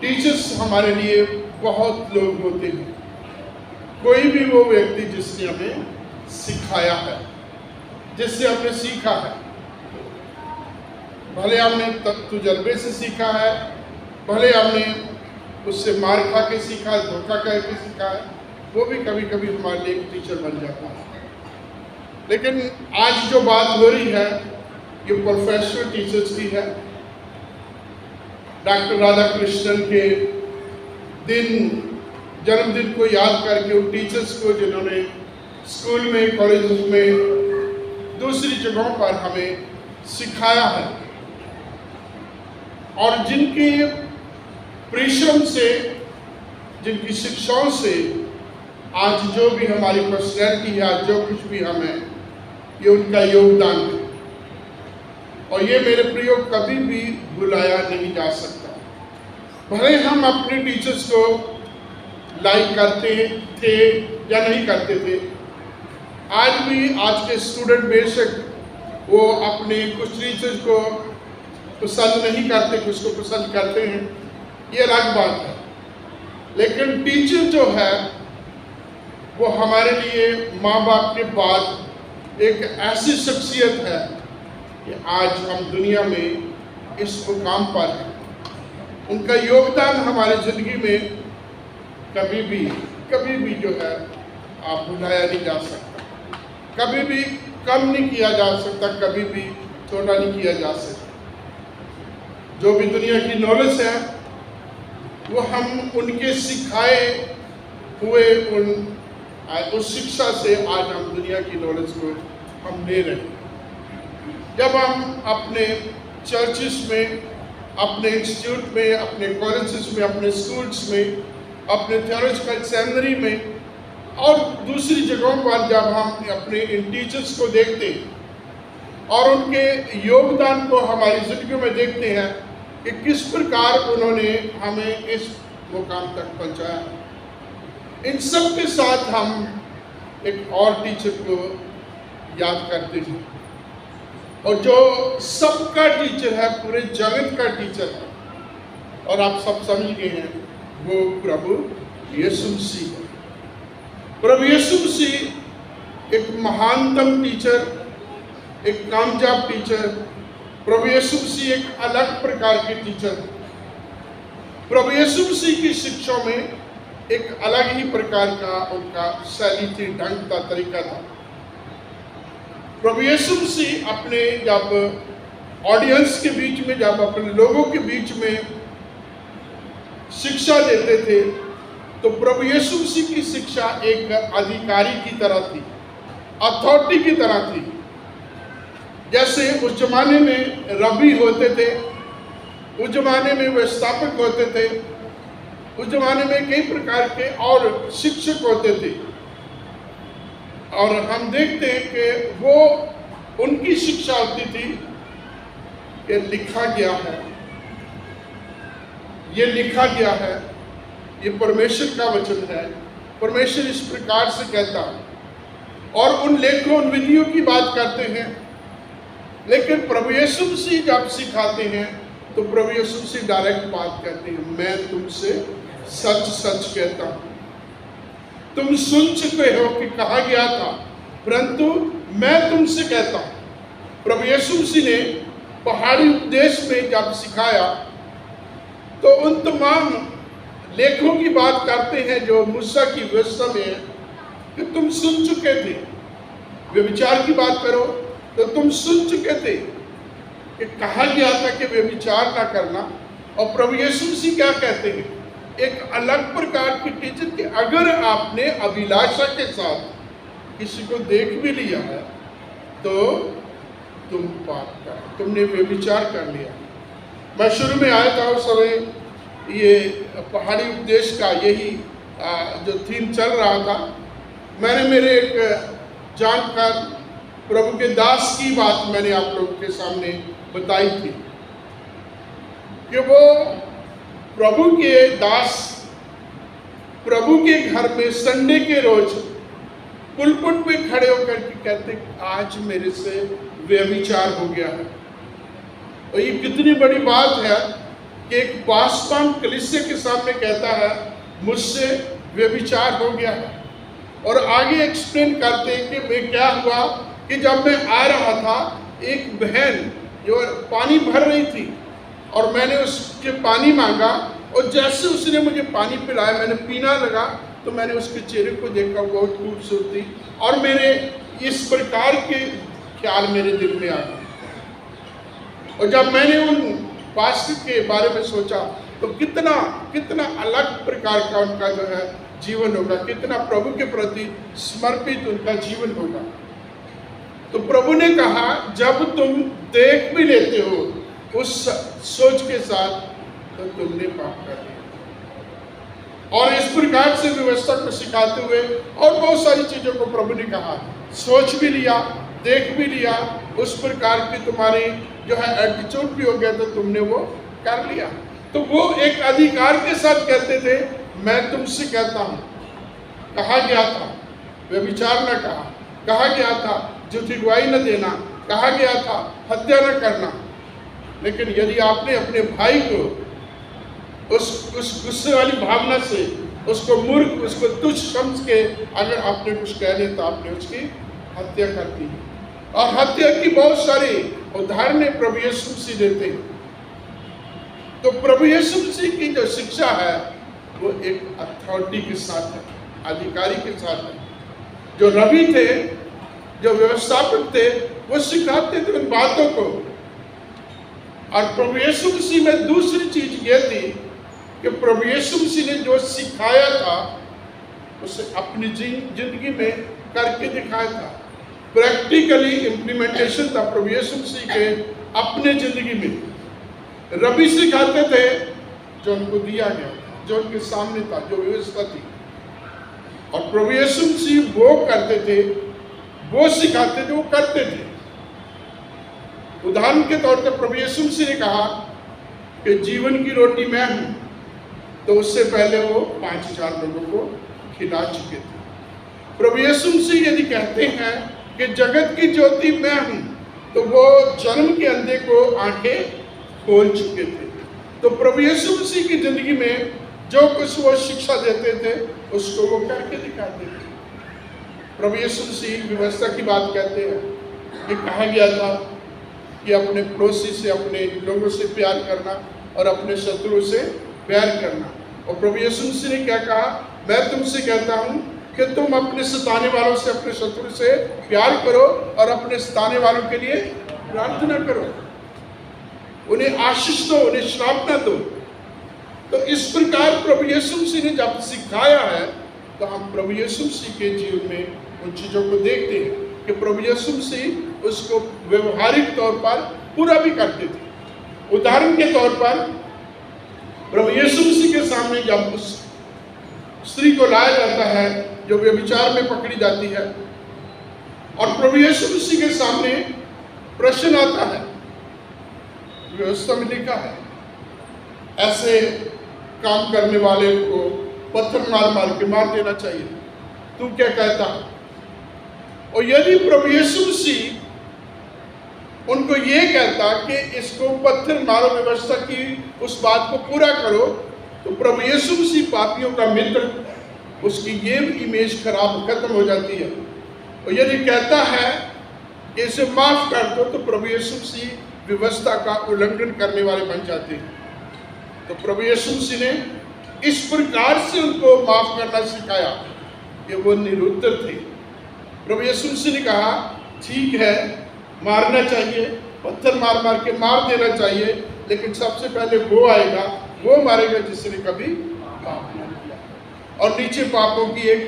Teachers हमारे लिए बहुत लोग होते हैं। कोई भी वो व्यक्ति जिसने हमें सिखाया है, जिससे हमने सीखा है, भले हमने तजुर्बे से सीखा है, भले हमने उससे मार खा के सीखा है, धोखा खा के सीखा है, वो भी कभी कभी हमारे लिए एक टीचर बन जाता है। लेकिन आज जो बात हो रही है ये प्रोफेशनल टीचर्स की है। डॉक्टर राधाकृष्णन के जन्मदिन को याद करके उन टीचर्स को जिन्होंने स्कूल में, कॉलेज में, दूसरी जगहों पर हमें सिखाया है और जिनके परिश्रम से, जिनकी शिक्षाओं से आज जो भी हमारी पर्सनैलिटी है, आज जो कुछ भी हम हैं, ये उनका योगदान है और ये मेरे प्रयोग कभी भी भुलाया नहीं जा सकता। भले हम अपने टीचर्स को लाइक करते थे या नहीं करते थे, आज भी आज के स्टूडेंट बेशक वो अपने कुछ टीचर्स को पसंद नहीं करते, कुछ को पसंद करते हैं, ये अलग बात है। लेकिन टीचर जो है वो हमारे लिए माँ बाप के बाद एक ऐसी शख्सियत है कि आज हम दुनिया में इस मुकाम पर हैं। उनका योगदान हमारी ज़िंदगी में कभी भी जो है आप भुलाया नहीं जा सकता, कभी भी कम नहीं किया जा सकता, कभी भी छोटा नहीं किया जा सकता। जो भी दुनिया की नॉलेज है वो हम उनके सिखाए हुए उस शिक्षा से आज हम दुनिया की नॉलेज को हम ले रहे हैं। जब हम अपने चर्चेस में, अपने इंस्टीट्यूट में, अपने कॉलेजेस में, अपने स्कूल्स में, अपने थियोलॉजिकल सेमिनरी में और दूसरी जगहों पर जब हम अपने इन टीचर्स को देखते हैं और उनके योगदान को हमारी ज़िंदगी में देखते हैं कि किस प्रकार उन्होंने हमें इस मुकाम तक पहुंचाया, इन सब के साथ हम एक और टीचर को याद करते हैं और जो सबका टीचर है, पूरे जगत का टीचर है और आप सब समझ गए हैं, वो प्रभु यीशु मसीह है। प्रभु यीशु मसीह एक महानतम टीचर, एक कामयाब टीचर, प्रभु यीशु मसीह एक अलग प्रकार के टीचर। प्रभु यीशु मसीह की शिक्षा में एक अलग ही प्रकार का उनका शैली थी, ढंग था, तरीका था। प्रभु यीशु मसीह अपने जब ऑडियंस के बीच में, जब अपने लोगों के बीच में शिक्षा देते थे तो प्रभु यीशु मसीह की शिक्षा एक अधिकारी की तरह थी, अथॉरिटी की तरह थी। जैसे उस जमाने में रबी होते थे, उस जमाने में व्यवस्थापक होते थे, उस जमाने में कई प्रकार के और शिक्षक होते थे और हम देखते हैं कि वो उनकी शिक्षा होती थी कि लिखा गया है, ये लिखा गया है, ये परमेश्वर का वचन है, परमेश्वर इस प्रकार से कहता है और उन लेखों, उन विधियों की बात करते हैं। लेकिन प्रभु यीशु मसीह जब सिखाते हैं तो प्रभु यीशु मसीह डायरेक्ट बात करते हैं, मैं तुमसे सच सच कहता हूं, तुम सुन चुके हो कि कहा गया था, परंतु मैं तुमसे कहता हूं। प्रभु यीशु मसीह ने पहाड़ी उपदेश में जब सिखाया तो उन तमाम लेखों की बात करते हैं जो मूसा की व्यवस्था में है कि तुम सुन चुके थे। व्यभिचार की बात करो तो तुम सुन चुके थे कि कहा गया था कि व्यभिचार ना करना, और प्रभु यीशु मसीह क्या कहते हैं, एक अलग प्रकार की टीचर कि अगर आपने अभिलाषा के साथ किसी को देख भी लिया है तो तुम पाप कर, तुमने व्यभिचार कर लिया। मैं शुरू में आया था उस समय ये पहाड़ी उपदेश का यही जो थीम चल रहा था। मैंने मेरे एक जानकार प्रभु के दास की बात मैंने आप लोगों के सामने बताई थी कि वो प्रभु के दास प्रभु के घर में संडे के रोज पुलपिट में खड़े होकर के कहते आज मेरे से व्यभिचार हो गया है। और ये कितनी बड़ी बात है कि एक पासवान कलीसिया के सामने कहता है मुझसे व्यभिचार हो गया है, और आगे एक्सप्लेन करते हैं कि मैं क्या हुआ कि जब मैं आ रहा था एक बहन जो पानी भर रही थी और मैंने उसके पानी मांगा, और जैसे उसने मुझे पानी पिलाया, मैंने पीना लगा तो मैंने उसके चेहरे को देखा, बहुत खूबसूरती, और मेरे इस प्रकार के ख्याल मेरे दिल में आ गए। और जब मैंने उन पास्टर के बारे में सोचा तो कितना कितना अलग प्रकार का उनका जो है जीवन होगा, कितना प्रभु के प्रति समर्पित उनका जीवन होगा। तो प्रभु ने कहा जब तुम देख भी लेते हो उस सोच के साथ तो तुमने पाप कर दिया। और इस प्रकार से व्यवस्था को सिखाते हुए और बहुत सारी चीजों को प्रभु ने कहा, सोच भी लिया, देख भी लिया, उस प्रकार की तुम्हारी जो है एटीट्यूड भी हो गया तो तुमने वो कर लिया। तो वो एक अधिकार के साथ कहते थे मैं तुमसे कहता हूं, कहा गया था व्यभिचार न कहा गया था झूठी गवाही न देना, कहा गया था हत्या न करना। लेकिन यदि आपने अपने भाई को उस गुस्से वाली भावना से उसको मूर्ख, उसको तुच्छ समझ के अगर आपने कुछ कह दिया तो आपने उसकी हत्या कर दी। और हत्या की बहुत सारी उदाहरणें प्रभु यीशु मसीह देते हैं। तो प्रभु यीशु मसीह की जो शिक्षा है वो एक अथॉरिटी के साथ है, अधिकारी के साथ है। जो रबी थे, जो व्यवस्थापक थे, वो सिखाते थे उन बातों को। और प्रभु यीशु मसीह में दूसरी चीज ये थी कि प्रभु यीशु मसीह ने जो सिखाया था उसे अपनी जिंदगी में करके दिखाया था। प्रैक्टिकली इम्प्लीमेंटेशन था प्रभु यीशु मसीह के अपने जिंदगी में। रबी सिखाते थे जो उनको दिया गया था, जो उनके सामने था, जो व्यवस्था थी। और प्रभु यीशु मसीह वो करते थे, वो सिखाते थे, वो करते थे। उदाहरण के तौर पर प्रभु यीशु मसीह ने कहा कि जीवन की रोटी मैं हूं, तो उससे पहले वो 5000 लोगों को खिला चुके थे। प्रभु यीशु मसीह यदि कहते हैं कि जगत की ज्योति मैं हूं, तो वो जन्म के अंधे को आंखें खोल चुके थे। तो प्रभु यीशु मसीह की जिंदगी में जो कुछ वो शिक्षा देते थे उसको वो करके दिखाते थे। प्रभु यीशु मसीह व्यवस्था की बात कहते हैं कि कहा गया था कि अपने पड़ोसी से, अपने लोगों से प्यार करना और अपने शत्रु से प्यार करना। और प्रभु यीशु मसीह ने क्या कहा, मैं तुमसे कहता हूं कि तुम अपने सताने वालों से, अपने शत्रु से प्यार करो और अपने सताने वालों के लिए प्रार्थना करो, उन्हें आशीष दो, उन्हें श्राप न दो। तो इस प्रकार प्रभु यीशु मसीह ने जब सिखाया है तो हम प्रभु यीशु मसीह के जीवन में उन चीजों को देखते हैं कि प्रभु यीशु मसीह उसको व्यवहारिक तौर पर पूरा भी करते थे। उदाहरण के तौर पर प्रभु यीशु मसीह के सामने जब उस स्त्री को लाया जाता है जो व्यभिचार में पकड़ी जाती है, और प्रभु यीशु मसीह के सामने प्रश्न आता है, व्यवस्था में लिखा है ऐसे काम करने वाले को पत्थर मार मार के मार देना चाहिए, तू क्या कहता है? और यदि प्रभु यीशु मसीह उनको ये कहता कि इसको पत्थर मारो, व्यवस्था की उस बात को पूरा करो, तो प्रभु यीशु मसीह पापियों का मित्र, उसकी ये इमेज खराब खत्म हो जाती है। और यदि कहता है कि इसे माफ कर दो तो प्रभु यीशु मसीह व्यवस्था का उल्लंघन करने वाले बन जाते हैं। तो प्रभु यीशु मसीह ने इस प्रकार से उनको माफ करना सिखाया कि वो निरुत्तर थे। प्रभु यीशु मसीह ने कहा ठीक है, मारना चाहिए, पत्थर मार मार के मार देना चाहिए, लेकिन सबसे पहले वो आएगा, वो मारेगा जिसने कभी पाप नहीं किया। और नीचे पापों की एक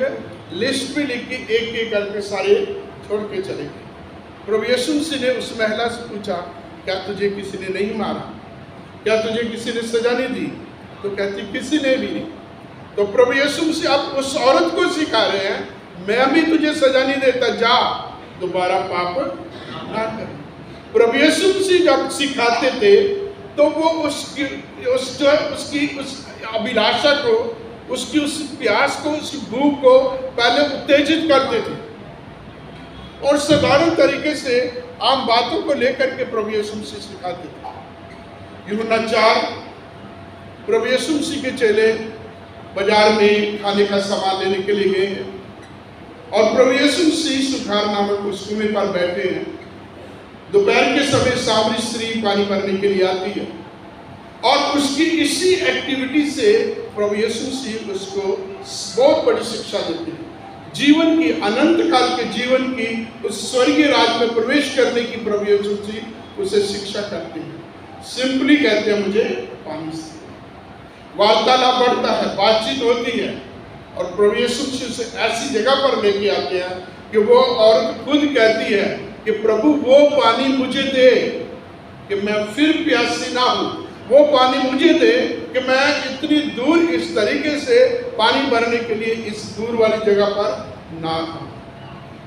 लिस्ट भी लिख के एक एक करके सारे छोड़ के चले गए। प्रभु यीशु मसीह ने उस महिला से पूछा, क्या तुझे किसी ने नहीं मारा? क्या तुझे किसी ने सजा नहीं दी? तो कहती किसी ने भी नहीं। तो प्रभु यीशु मसीह आप उस औरत को सिखा रहे हैं, मैं भी तुझे सजा नहीं देता, जा दोबारा पाप ना कर। प्रभु यीशु मसीह जब सिखाते थे तो वो उसकी उस अभिलाषा को, उसकी उस प्यास को, उस भूख को पहले उत्तेजित करते थे और साधारण तरीके से आम बातों को लेकर के प्रभु यीशु मसीह सिखाते थे। यूहन्ना 4 प्रभु यीशु मसीह के चेले बाजार में खाने का सामान लेने के लिए गए हैं और प्रभु यीशु मसीह सुखार नामक उस कुएं पर बैठे हैं। दोपहर के समय सामरी स्त्री पानी भरने के लिए आती है और उसकी इसी एक्टिविटी से प्रभु यीशु मसीह उसको बहुत बड़ी शिक्षा देते हैं। जीवन की, अनंत काल के जीवन की, उस स्वर्गीय राज में प्रवेश करने की प्रभु यीशु मसीह उसे शिक्षा करते हैं। सिंपली कहते हैं मुझे पानी से। वार्तालाप बढ़ता है, बातचीत होती है और प्रभु यीशु मसीह उसे ऐसी जगह पर लेके आते हैं कि वो औरत खुद कहती है कि प्रभु वो पानी मुझे दे कि मैं फिर प्यासी ना हूं, वो पानी मुझे दे कि मैं इतनी दूर इस तरीके से पानी भरने के लिए इस दूर वाली जगह पर ना आऊं।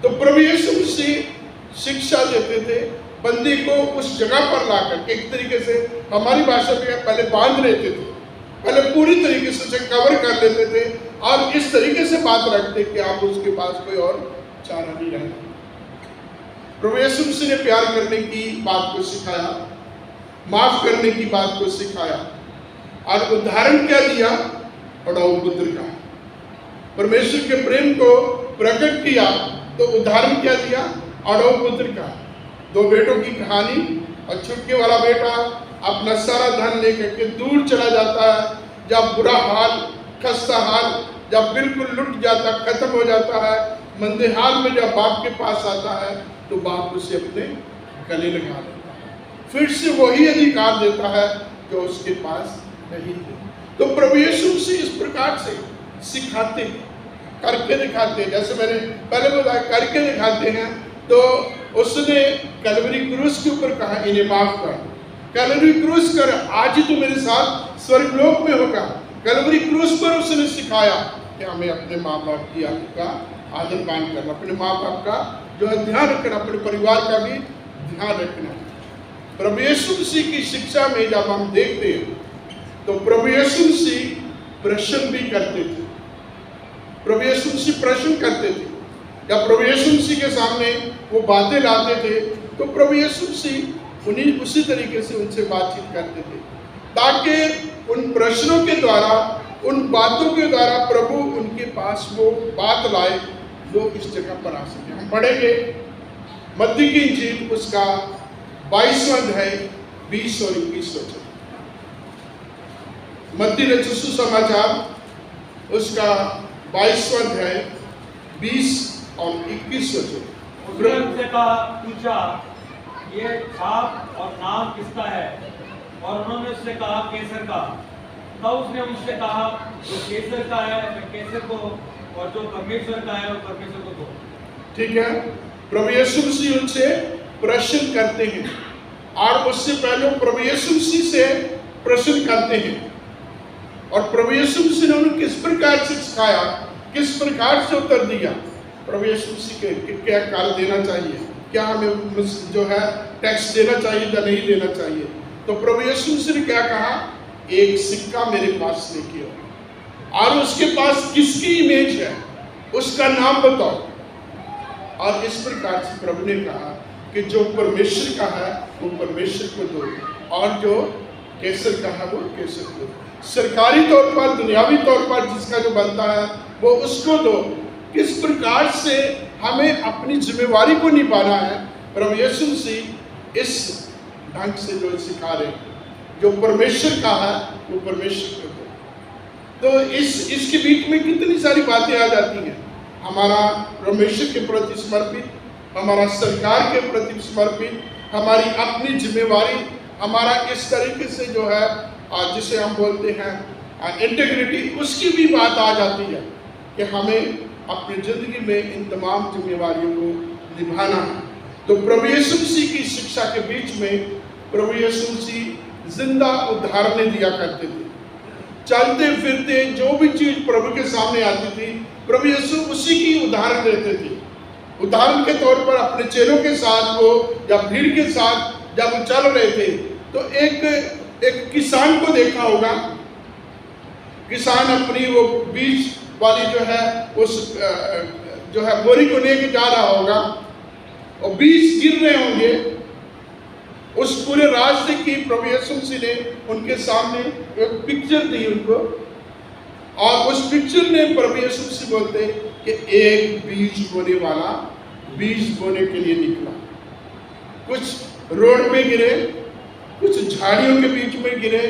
तो प्रभु यीशु मसीह शिक्षा देते थे बंदी को उस जगह पर लाकर के, एक तरीके से हमारी भाषा में पहले बांध लेते थे, पहले पूरी तरीके से उसे कवर कर लेते थे और इस तरीके से बात रखते कि आप उसके पास कोई और चारा नहीं रहता। प्रभु यीशु मसीह ने प्यार करने की बात को सिखाया, माफ करने की बात को सिखाया और उदाहरण क्या दिया? अड़ाऊ पुत्र का। परमेश्वर के प्रेम को प्रकट किया तो उदाहरण क्या दिया? अड़ाऊ पुत्र का। दो बेटों की कहानी और छुटके वाला बेटा अपना सारा धन लेकर के दूर चला जाता है, जब बुरा हाल, खस्ता हाल, जब बिल्कुल लुट जाता, खत्म हो जाता है, मंदे हाल में जब बाप के पास आता है तो बाप उसे अपने गले लगा लेता है, फिर से वही अधिकार देता है जो उसके पास नहीं थे। तो प्रभु यीशु मसीह इस प्रकार से सिखाते हैं, करके दिखाते हैं। जैसे मैंने पहले बताया, करके दिखाते हैं। तो उसने कैलवरी क्रूस के ऊपर कहा इन्हें माफ कर, कैलवरी क्रूस कर, आज ही तू मेरे साथ स्वर्गलोक में होगा। कैलवरी क्रूस पर उसने सिखाया कि हमें अपने माँ बाप की आज्ञा का आदर मान करना, अपने माँ बाप का जो है ध्यान रखना, अपने परिवार का भी ध्यान रखना। प्रभु यीशु मसीह की शिक्षा में जब हम देखते हैं तो प्रभु यीशु मसीह प्रश्न भी करते थे। प्रभु यीशु मसीह प्रश्न करते थे। जब प्रभु यीशु मसीह के सामने वो बातें लाते थे तो प्रभु यीशु मसीह उन्हीं उसी तरीके से उनसे बातचीत करते थे, ताकि उन प्रश्नों के द्वारा, उन बातों के द्वारा प्रभु उनके पास वो बात लाए जो इस जगह पर आ सके। हम पढ़ेंगे मत्ती की इंजील उसका 22वां अध्याय 20 और 21 वचन। मत्ती रचित सुसमाचार उसका 22वां अध्याय 20 और 21 वचन। उसने उनसे कहा, पूछा ये छाप और नाम किसका है? और उन्होंने उससे कहा, कैसर का। तब उसने उनसे कहा, जो कैसर का है वह कैसर को, और जो परमेश्वर का है वो परमेश्वर को दो। ठीक है। प्रभु यीशु मसीह उनसे प्रश्न करते हैं और उससे पहले प्रभु यीशु मसीह से प्रश्न करते हैं और प्रभु यीशु मसीह ने उन्हें किस प्रकार से सिखाया, किस प्रकार से उत्तर दिया। प्रभु यीशु मसीह के क्या कार्य देना चाहिए, क्या हमें जो है टैक्स देना चाहिए या नहीं देना चाहिए। तो प्रभु यीशु मसीह ने क्या कहा? एक सिक्का मेरे पास लेके आओ और उसके पास किसकी इमेज है उसका नाम बताओ। और इस प्रकार से प्रभु ने कहा कि जो परमेश्वर का है वो परमेश्वर को दो और जो कैसर का है वो कैसर को दो। सरकारी तौर पर, दुनियावी तौर पर जिसका जो बनता है वो उसको दो। किस प्रकार से हमें अपनी जिम्मेवारी को निभाना है, प्रभु यीशु मसीह इस ढंग से जो सिखा रहे हैं। जो परमेश्वर का है वो परमेश्वर को दो। तो इसके बीच में कितनी सारी बातें आ जाती हैं। हमारा परमेश्वर के प्रति समर्पित, हमारा सरकार के प्रति समर्पित, हमारी अपनी जिम्मेवारी, हमारा इस तरीके से जो है जिसे हम बोलते हैं इंटीग्रिटी, उसकी भी बात आ जाती है कि हमें अपनी जिंदगी में इन तमाम जिम्मेवारियों को निभाना है। तो प्रभु यीशु मसीह की शिक्षा के बीच में प्रभु यीशु मसीह जिंदा उदाहरणें दिया करते थे। चलते फिरते जो भी चीज प्रभु के सामने आती थी, प्रभु यीशु उसी की उदाहरण देते थे। उदाहरण के तौर पर अपने चेलों के साथ वो या भीड़ के साथ जब वो चल रहे थे तो एक किसान को देखा होगा। किसान अपनी वो बीज वाली जो है उस जो है बोरी को लेके जा रहा होगा और बीज गिर रहे होंगे उस पूरे रास्ते की प्रभु यीशु मसीह ने उनके सामने एक पिक्चर दी उनको, और उस पिक्चर में प्रभु यीशु मसीह बोलते कि एक बीज बोने वाला बीज बोने के लिए निकला। कुछ रोड पे गिरे, कुछ झाड़ियों के बीच में गिरे,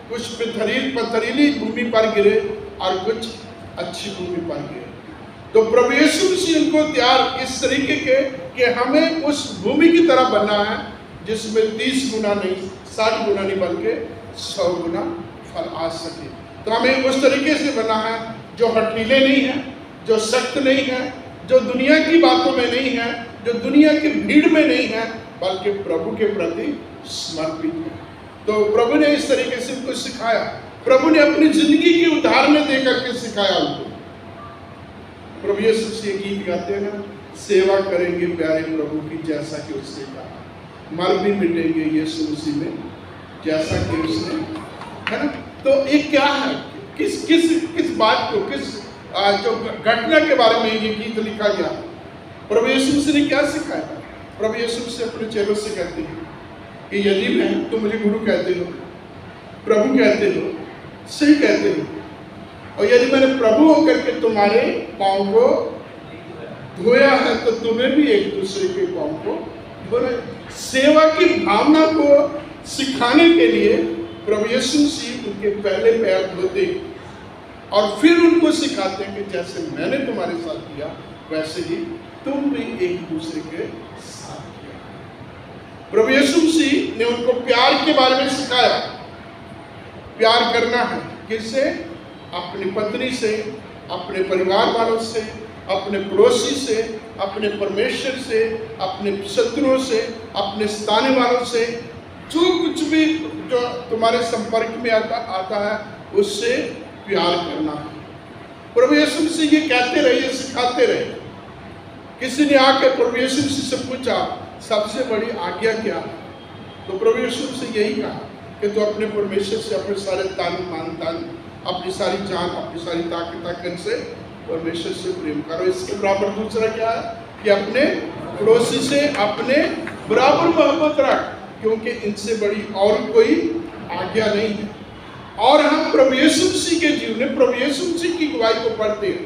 कुछ पथरीली भूमि पर गिरे, और कुछ अच्छी भूमि पर गिरे। तो प्रभु यीशु मसीह उनको तैयार इस तरीके के कि हमें उस भूमि की तरह बनना है जिसमें 30 गुना नहीं, 60 गुना नहीं, बल्कि 100 गुना फल आ सके। तो हमें उस तरीके से बनना है जो हठीले नहीं है, जो सख्त नहीं है, जो दुनिया की बातों में नहीं है, जो दुनिया की भीड़ में नहीं है, बल्कि प्रभु के प्रति समर्पित है। तो प्रभु ने इस तरीके से उनको सिखाया। प्रभु ने अपनी जिंदगी की उदाहरण दे करके सिखाया उनको। प्रभु यीशु से गीत गाते हैं ना, सेवा करेंगे प्यारे प्रभु की जैसा कि उसने कहा, मर भी मिटेंगे यीशु मसीह में जैसा कि उसने, है ना। तो ये क्या है, किस बात को, किस जो घटना के बारे में ये गीत लिखा गया। प्रभु यीशु मसीह ने क्या सिखाया? प्रभु यीशु मसीह अपने चेलों से कहते हैं कि यदि मैं, तुम मुझे गुरु कहते हो, प्रभु कहते हो, सही कहते हो, और यदि मैंने प्रभु होकर के तुम्हारे पाँव को धोया है तो तुम्हें भी एक दूसरे के पाँव को धोना। सेवा की भावना को सिखाने के लिए प्रभु यीशु मसीह उनके पहले पैर धोते और फिर उनको सिखाते हैं कि जैसे मैंने तुम्हारे साथ किया वैसे ही तुम भी एक दूसरे के साथ किया। प्रभु यीशु मसीह ने उनको प्यार के बारे में सिखाया। प्यार करना है किससे? अपनी पत्नी से, अपने परिवार वालों से, अपने पड़ोसी से, अपने परमेश्वर से, अपने शत्रुओं से, अपने स्थानीय वालों से, जो कुछ भी जो तुम्हारे संपर्क में आता है उससे प्यार करना है। प्रभु यीशु मसीह ये कहते रहे, ये सिखाते रहे। किसी ने आकर प्रभु यीशु मसीह से पूछा सबसे बड़ी आज्ञा क्या है? तो प्रभु यीशु मसीह यही कहा कि तू अपने परमेश्वर से अपने सारे तन मन धन, अपनी सारी जान, अपनी सारी ताकत से परमेश्वर से प्रेम करो। इसके बराबर दूसरा क्या है कि अपने पड़ोसी से अपने बराबर मोहब्बत रख, क्योंकि इनसे बड़ी और कोई आज्ञा नहीं है। और हम प्रभु यीशु मसीह के जीवन में प्रभु यीशु मसीह की गवाही को पढ़ते हैं।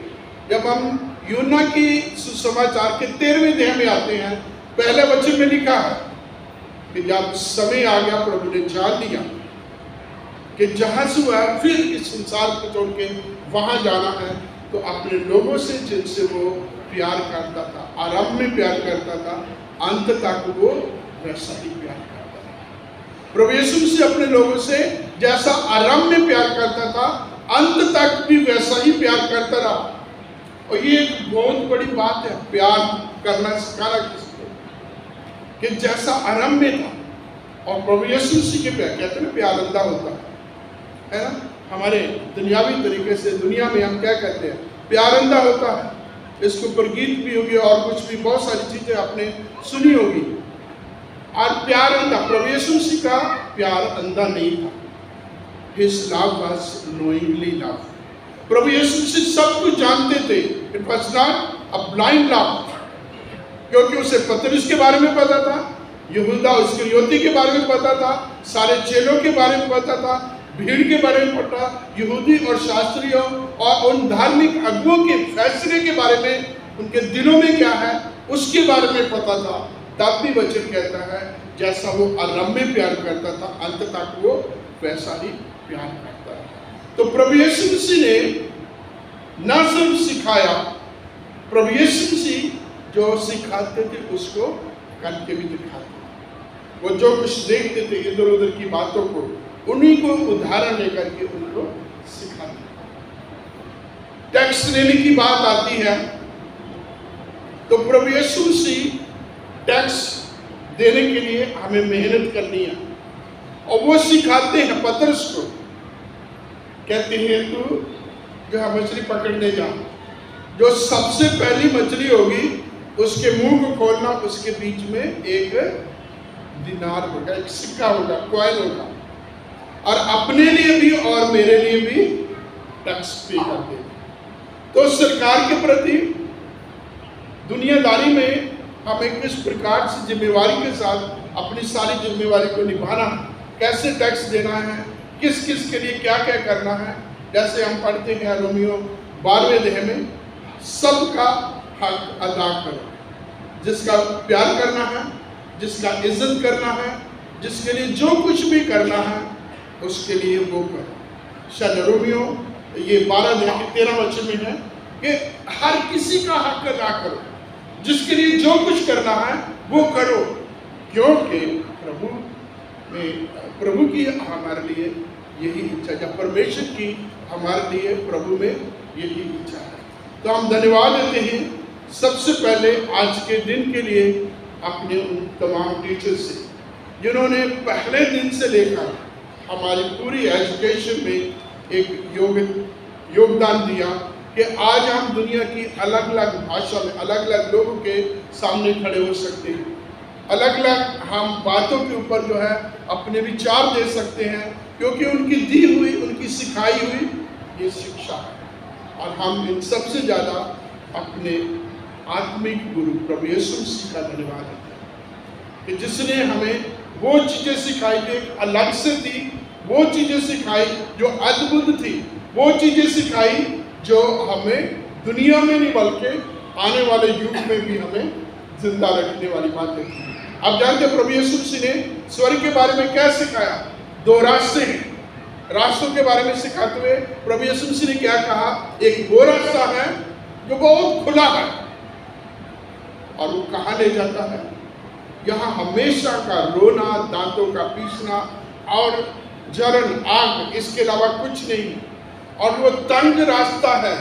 जब हम यूहन्ना की सुसमाचार के 13वें अध्याय में आते हैं, पहले वचन में लिखा है कि जब समय आ गया प्रभु ने जान लिया कि जहां से हुआ फिर इस संसार को छोड़ के वहां जाना है, तो अपने लोगों से जिनसे वो प्यार करता था, आरंभ में प्यार करता था, अंत तक वो वैसा ही प्यार करता था। प्रभु यीशु मसीह अपने लोगों से जैसा आरंभ में प्यार करता था, अंत तक भी वैसा ही प्यार करता रहा। और ये एक बहुत बड़ी बात है, प्यार करना सिखाना किसको, कि जैसा आरंभ में था। और प्रभु यीशु मसीह के प्यार, कहते हैं ना प्यार अंधा होता है ना। हमारे दुनियावी तरीके से दुनिया में हम क्या कहते हैं, प्यार अंधा होता है। इसके ऊपर गीत भी होगी और कुछ भी बहुत सारी चीजें आपने सुनी होगी। और प्यार अंधा, प्रभु यीशु मसीह का प्यार अंधा नहीं था। His love was knowingly love। प्रभु यीशु मसीह सब कुछ जानते थे। It was not a blind love, क्योंकि उसे पतरस के बारे में पता था, यहूदा इस्करियोती के बारे में पता था, सारे चेलों के बारे में पता था, भीड़ के बारे में पता, यहूदी और शास्त्रियों और उन धार्मिक अगुओं के फैसले के बारे में, उनके दिलों में क्या है उसके बारे में पता था। तब भी वचन कहता है जैसा वो आरंभ में प्यार करता था, अंत तक वो वैसा ही प्यार करता है। तो प्रभु यीशु मसीह ने न सिर्फ सिखाया, प्रभु यीशु मसीह जो सिखाते थे उसको करके भी दिखाते। वो जो कुछ देखते थे इधर उधर की बातों को, उन्हीं को उदाहरण लेकर के उनको सिखाते। टैक्स लेने की बात आती है तो प्रभु यीशु मसीह टैक्स देने के लिए हमें मेहनत करनी है, और वो सिखाते हैं पतरस को। कहते हैं तू जो है मछली पकड़ने जा, जो सबसे पहली मछली होगी उसके मुंह को खोलना, उसके बीच में एक दिनार होगा, एक सिक्का होगा, कॉइन होगा, और अपने लिए भी और मेरे लिए भी टैक्स पे कर दे। तो सरकार के प्रति दुनियादारी में हमें किस प्रकार से जिम्मेवारी के साथ अपनी सारी जिम्मेवारी को निभाना है, कैसे टैक्स देना है, किस किस के लिए क्या क्या करना है। जैसे हम पढ़ते हैं रोमियो 12वें अध्याय में, सबका हक अदा करो, जिसका प्यार करना है, जिसका इज्जत करना है, जिसके लिए जो कुछ भी करना है उसके लिए वो करो। शायद रोमियो ये 12 अध्याय के 13 वचन में है कि हर किसी का हक अदा करो, जिसके लिए जो कुछ करना है वो करो, क्योंकि प्रभु की हमारे लिए यही इच्छा है, परमेश्वर की हमारे लिए प्रभु में यही इच्छा है। तो हम धन्यवाद देते हैं सबसे पहले आज के दिन के लिए अपने उन तमाम टीचर्स से, जिन्होंने पहले दिन से लेकर हमारी पूरी एजुकेशन में एक योगदान दिया कि आज हम दुनिया की अलग अलग भाषा में अलग अलग लोगों के सामने खड़े हो सकते हैं, अलग अलग हम बातों के ऊपर जो है अपने विचार दे सकते हैं, क्योंकि उनकी दी हुई, उनकी सिखाई हुई ये शिक्षा है। और हम इन सबसे ज़्यादा अपने आत्मिक गुरु प्रभु यीशु मसीह का धन्यवाद देते हैं कि जिसने हमें वो चीज़ें सिखाई थी, अलग से थी, वो चीज़ें सिखाई जो अद्भुत थी, वो चीज़ें सिखाई जो हमें दुनिया में नहीं बल्कि आने वाले युग में भी हमें जिंदा रखने वाली बातें थी। आप जानते हैं प्रभु यीशु मसीह ने स्वर्ग के बारे में क्या सिखाया? 2 रास्ते हैं। रास्तों के बारे में सिखाते हुए प्रभु यीशु मसीह ने क्या कहा? एक वो रास्ता है जो बहुत खुला है, और वो कहाँ ले जाता है? यहाँ हमेशा का रोना, दांतों का पीसना और जलन, आग, इसके अलावा कुछ नहीं। और वो तंग रास्ता है,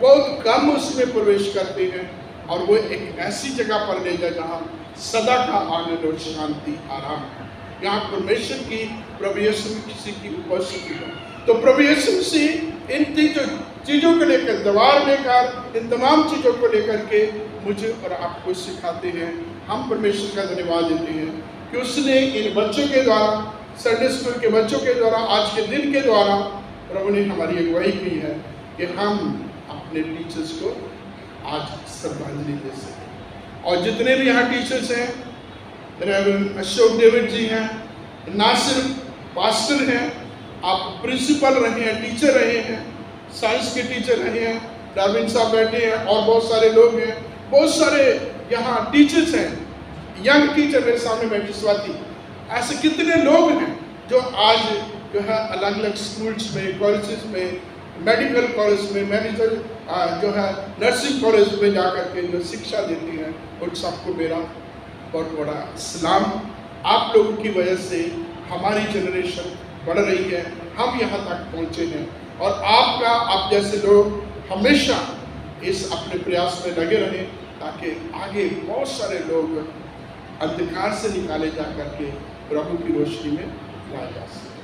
बहुत कम उसमें प्रवेश करते हैं, और वो एक ऐसी जगह पर ले जाए जहाँ सदा का आनंद और शांति, आराम है। यहाँ परमेश्वर की, प्रभु यीशु मसीह की उपस्थिति है। तो प्रभु यीशु मसीह इन चीज़ों को लेकर, द्वार लेकर, इन तमाम चीज़ों को लेकर के मुझे और आपको सिखाते हैं। हम परमेश्वर का धन्यवाद देते हैं कि उसने इन बच्चों के द्वारा, संडे स्कूल के बच्चों के द्वारा, आज के दिन के द्वारा प्रभु ने हमारी अगुवाई की है कि हम अपने टीचर्स को आज श्रद्धांजलि दे सकें। और जितने भी यहाँ टीचर्स हैं, रेवरेंड अशोक डेविड जी हैं, ना सिर्फ पास्टर हैं, आप प्रिंसिपल रहे हैं, टीचर रहे हैं, साइंस के टीचर रहे हैं, डार्विन साहब बैठे हैं, और बहुत सारे लोग हैं, बहुत सारे यहाँ टीचर्स हैं, यंग टीचर मेरे सामने बैठी स्वाति, ऐसे कितने लोग हैं जो आज जो है अलग अलग स्कूल्स में, कॉलेजेस में, मेडिकल कॉलेज में, मेडिकल जो है नर्सिंग कॉलेज में जाकर के जो शिक्षा देती हैं, उन सबको मेरा बहुत बड़ा सलाम। आप लोगों की वजह से हमारी जनरेशन बढ़ रही है, हम यहाँ तक पहुँचे हैं, और आपका, आप जैसे लोग हमेशा इस अपने प्रयास में लगे रहें, ताकि आगे बहुत सारे लोग अंधकार से निकाले जा करके प्रभु की रोशनी में लाए जा सकें।